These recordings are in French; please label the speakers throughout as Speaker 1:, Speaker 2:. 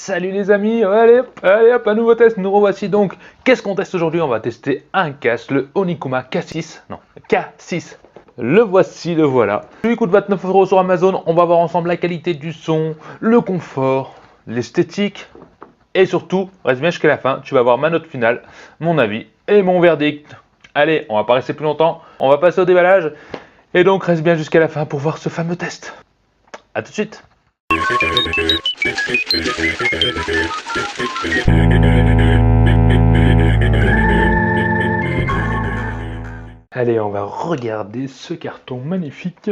Speaker 1: Salut les amis, allez hop, un nouveau test, nous revoici donc. Qu'est-ce qu'on teste aujourd'hui? On va tester un casque, le Onikuma K6, non, K6. Le voici, le voilà. Il coûte 29 € sur Amazon, on va voir ensemble la qualité du son, le confort, l'esthétique. Et surtout, reste bien jusqu'à la fin, tu vas voir ma note finale, mon avis et mon verdict. Allez, on va pas rester plus longtemps, on va passer au déballage. Et donc reste bien jusqu'à la fin pour voir ce fameux test. A tout de suite. Allez, on va regarder ce carton magnifique,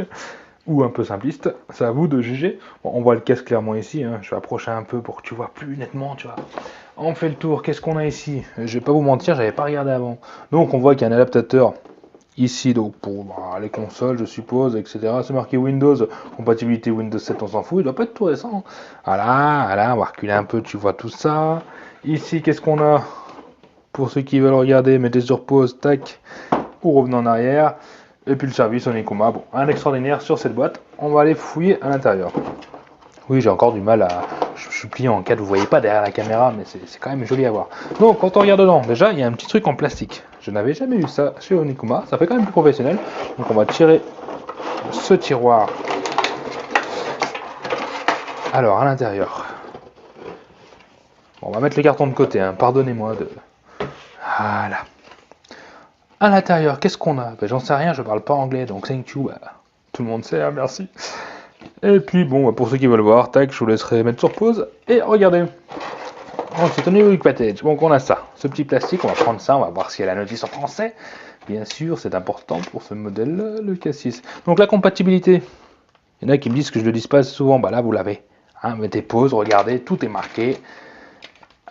Speaker 1: ou un peu simpliste, c'est à vous de juger. Bon, on voit le casque clairement ici, hein. Je vais approcher un peu pour que tu vois plus nettement, tu vois. On fait le tour, qu'est-ce qu'on a ici? Je vais pas vous mentir, j'avais pas regardé avant. Donc on voit qu'il y a un adaptateur ici, donc pour les consoles, je suppose, etc. C'est marqué Windows, compatibilité Windows 7, on s'en fout, il doit pas être tout récent. Voilà, on va reculer un peu, tu vois tout ça. Ici, qu'est-ce qu'on a? Pour ceux qui veulent regarder, mettez sur pause, tac, ou revenez en arrière. Et puis le service Onikuma, bon, un extraordinaire sur cette boîte. On va aller fouiller à l'intérieur. Oui, j'ai encore du mal à... Je suis plié en 4, vous voyez pas derrière la caméra, mais c'est quand même joli à voir. Donc, quand on regarde dedans, déjà, il y a un petit truc en plastique. Je n'avais jamais eu ça chez Onikuma, ça fait quand même plus professionnel. Donc, on va tirer ce tiroir. Alors, à l'intérieur. Bon, on va mettre le carton de côté, hein. Pardonnez-moi de... Voilà. À l'intérieur, qu'est-ce qu'on a? Ben, j'en sais rien, je parle pas anglais, donc thank you, bah, tout le monde sait, hein, merci. Et puis bon, pour ceux qui veulent voir, tac, je vous laisserai mettre sur pause et regardez. Ensuite, au niveau du package, donc on a ça, ce petit plastique, on va prendre ça, on va voir s'il y a la notice en français. Bien sûr, c'est important pour ce modèle, le K6. Donc la compatibilité, il y en a qui me disent que je le dis pas souvent, bah là vous l'avez. Hein, mettez pause, regardez, tout est marqué.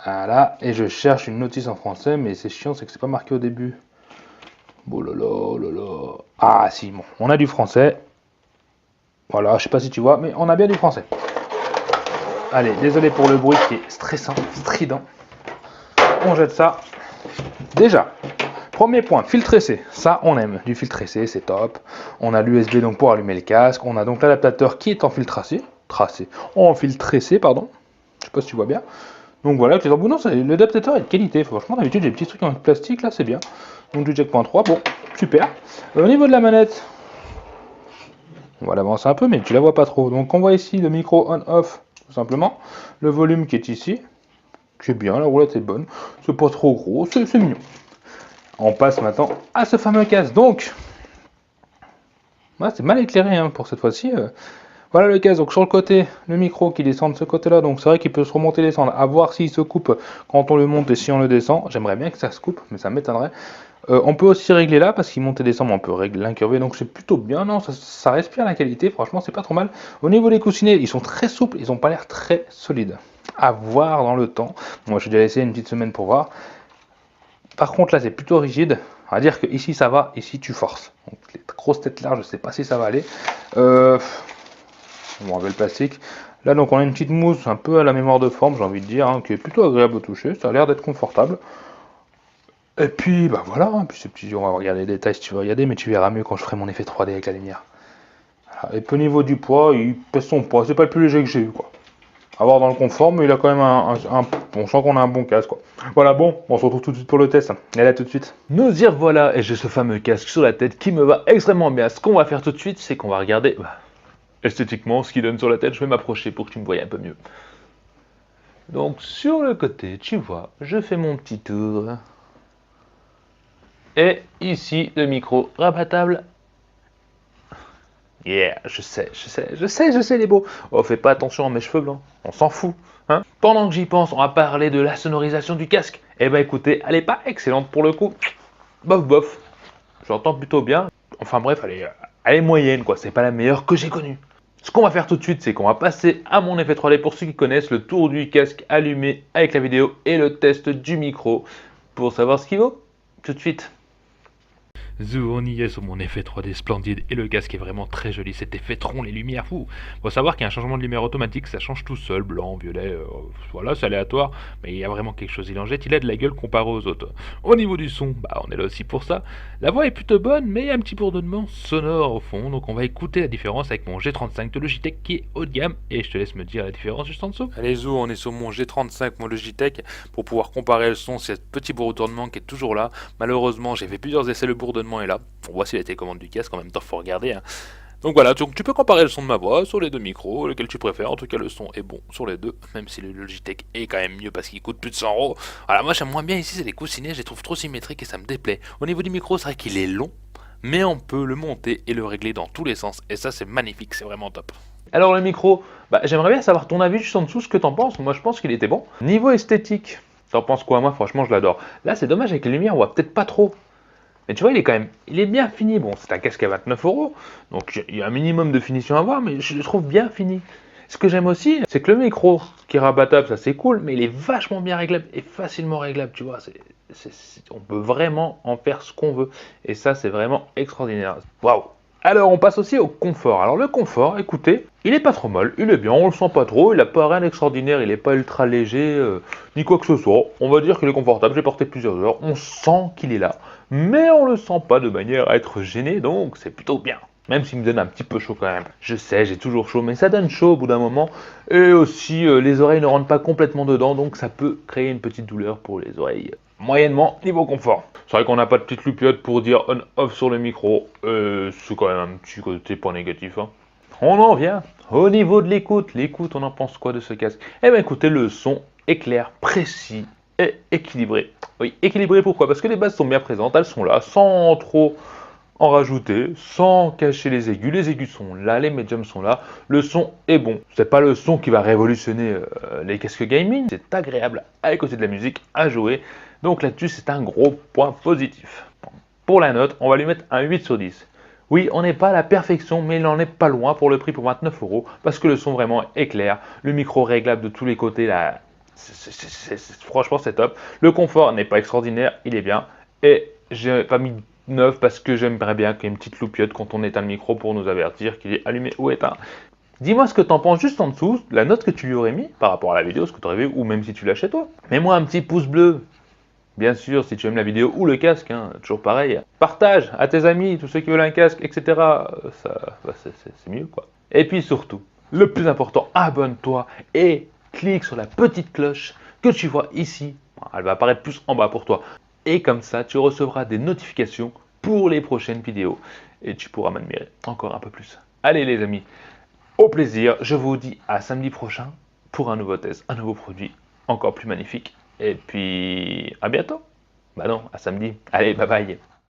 Speaker 1: Voilà, et je cherche une notice en français, mais c'est chiant, c'est que c'est pas marqué au début. Oh là là, oh là là. Ah si, bon, on a du français. Voilà, je sais pas si tu vois, mais on a bien du français. Allez, désolé pour le bruit qui est stressant, strident. On jette ça. Déjà, premier point, filtre essai. Ça, on aime. Du filtre essai, c'est top. On a l'USB donc pour allumer le casque. On a donc l'adaptateur qui est en filtre essai, pardon. Je sais pas si tu vois bien. Donc voilà, non, l'adaptateur est de qualité. Franchement, d'habitude, j'ai des petits trucs en plastique, là, c'est bien. Donc du jack 3, bon, super. Au niveau de la manette, on va l'avancer un peu, mais tu la vois pas trop. Donc on voit ici le micro on-off, tout simplement. Le volume qui est ici, qui est bien, la roulette est bonne. C'est pas trop gros, c'est mignon. On passe maintenant à ce fameux casque. Donc, c'est mal éclairé hein, pour cette fois-ci. Voilà le casque, donc sur le côté, le micro qui descend de ce côté-là, donc c'est vrai qu'il peut se remonter et descendre, à voir s'il se coupe quand on le monte et si on le descend. J'aimerais bien que ça se coupe, mais ça m'étonnerait. On peut aussi régler là, parce qu'il monte et descend, mais on peut régler l'incurvé, donc c'est plutôt bien, non, ça respire la qualité, franchement c'est pas trop mal. Au niveau des coussinets, ils sont très souples, ils n'ont pas l'air très solides. À voir dans le temps, moi j'ai déjà essayé une petite semaine pour voir. Par contre là c'est plutôt rigide, on va dire que ici ça va, ici tu forces. Donc les grosses têtes larges, je sais pas si ça va aller. On va enlever le plastique. Là donc on a une petite mousse un peu à la mémoire de forme, j'ai envie de dire, hein, qui est plutôt agréable au toucher, ça a l'air d'être confortable. Et puis bah voilà, hein, puis ces petits, on va regarder les détails si tu veux regarder, mais tu verras mieux quand je ferai mon effet 3D avec la lumière. Voilà. Et puis au niveau du poids, il pèse son poids, c'est pas le plus léger que j'ai eu quoi. À voir dans le confort, mais il a quand même on sent qu'on a un bon casque quoi. Voilà, bon, on se retrouve tout de suite pour le test. Allez, à tout de suite. Nous y revoilà, et j'ai ce fameux casque sur la tête qui me va extrêmement bien. Ce qu'on va faire tout de suite, c'est qu'on va regarder esthétiquement ce qu'il donne sur la tête. Je vais m'approcher pour que tu me voyes un peu mieux. Donc sur le côté, tu vois, je fais mon petit tour. Et ici, le micro rabattable. Yeah, je sais les beaux. Oh, fais pas attention à mes cheveux blancs, on s'en fout. Hein. Pendant que j'y pense, on va parler de la sonorisation du casque. Eh ben écoutez, elle est pas excellente pour le coup. Bof bof, j'entends plutôt bien. Enfin bref, elle est moyenne quoi, c'est pas la meilleure que j'ai connue. Ce qu'on va faire tout de suite, c'est qu'on va passer à mon effet 3D pour ceux qui connaissent le tour du casque allumé avec la vidéo et le test du micro pour savoir ce qu'il vaut. Tout de suite. Zou, on y est sur mon effet 3D splendide et le casque est vraiment très joli, cet effet tronc, les lumières, fou. Faut savoir qu'il y a un changement de lumière automatique, ça change tout seul, blanc, violet, voilà, c'est aléatoire, mais il y a vraiment quelque chose, il en jette, il a de la gueule comparé aux autres. Au niveau du son, bah on est là aussi pour ça. La voix est plutôt bonne, mais il y a un petit bourdonnement sonore au fond, donc on va écouter la différence avec mon G35 de Logitech qui est haut de gamme, et je te laisse me dire la différence juste en dessous. Allez Zou, on est sur mon G35, mon Logitech, pour pouvoir comparer le son, c'est ce petit bourdonnement qui est toujours là. Malheureusement, j'ai fait plusieurs essais, le bourdonnement est là. Voici la télécommande du casque, en même temps, faut regarder. Hein. Donc voilà, tu peux comparer le son de ma voix sur les deux micros, lequel tu préfères. En tout cas, le son est bon sur les deux, même si le Logitech est quand même mieux parce qu'il coûte plus de 100 €. Voilà, moi j'aime moins bien ici, c'est les coussinets, je les trouve trop symétriques et ça me déplaît. Au niveau du micro, c'est vrai qu'il est long, mais on peut le monter et le régler dans tous les sens. Et ça, c'est magnifique, c'est vraiment top. Alors le micro, j'aimerais bien savoir ton avis juste en dessous, ce que t'en penses. Moi je pense qu'il était bon. Niveau esthétique, t'en penses quoi? Moi franchement je l'adore. Là c'est dommage avec les lumières, on voit peut-être pas trop. Mais tu vois, il est bien fini. Bon, c'est un casque à 29 €, donc il y a un minimum de finition à voir, mais je le trouve bien fini. Ce que j'aime aussi, c'est que le micro qui est rabattable, ça c'est cool, mais il est vachement bien réglable et facilement réglable, tu vois. On peut vraiment en faire ce qu'on veut. Et ça, c'est vraiment extraordinaire. Waouh! Alors, on passe aussi au confort. Alors, le confort, écoutez, il est pas trop mal, il est bien, on le sent pas trop, il a pas rien d'extraordinaire, il est pas ultra léger, ni quoi que ce soit. On va dire qu'il est confortable, j'ai porté plusieurs heures, on sent qu'il est là, mais on le sent pas de manière à être gêné, donc c'est plutôt bien. Même s'il me donne un petit peu chaud quand même. Je sais, j'ai toujours chaud, mais ça donne chaud au bout d'un moment. Et aussi, les oreilles ne rentrent pas complètement dedans, donc ça peut créer une petite douleur pour les oreilles. Moyennement, niveau confort. C'est vrai qu'on n'a pas de petite loupiote pour dire on-off sur le micro. C'est quand même un petit côté point négatif. Hein. On en vient au niveau de l'écoute. L'écoute, on en pense quoi de ce casque? Eh bien écoutez, le son est clair, précis et équilibré. Oui, équilibré pourquoi? Parce que les basses sont bien présentes, elles sont là, sans trop en rajouter, sans cacher les aigus. Les aigus sont là, les médiums sont là, le son est bon. C'est pas le son qui va révolutionner les casques gaming, c'est agréable à écouter de la musique, à jouer. Donc là-dessus, c'est un gros point positif. Pour la note, on va lui mettre un 8 sur 10. Oui, on n'est pas à la perfection, mais il n'en est pas loin pour le prix pour 29 €, parce que le son vraiment est clair, le micro réglable de tous les côtés, là, franchement c'est top. Le confort n'est pas extraordinaire, il est bien, et j'ai pas mis 9 parce que j'aimerais bien qu'il y ait une petite loupiote quand on éteint le micro pour nous avertir qu'il est allumé ou éteint. Dis-moi ce que t'en penses juste en dessous, la note que tu lui aurais mis par rapport à la vidéo, ce que tu aurais vu, ou même si tu l'as chez toi. Mets-moi un petit pouce bleu, bien sûr, si tu aimes la vidéo ou le casque, hein, toujours pareil. Partage à tes amis, tous ceux qui veulent un casque, etc. C'est mieux, quoi. Et puis surtout, le plus important, abonne-toi et clique sur la petite cloche que tu vois ici. Elle va apparaître plus en bas pour toi. Et comme ça, tu recevras des notifications pour les prochaines vidéos. Et tu pourras m'admirer encore un peu plus. Allez les amis, au plaisir. Je vous dis à samedi prochain pour un nouveau test, un nouveau produit encore plus magnifique. Et puis, à bientôt. Bah non, à samedi. Allez, bye bye.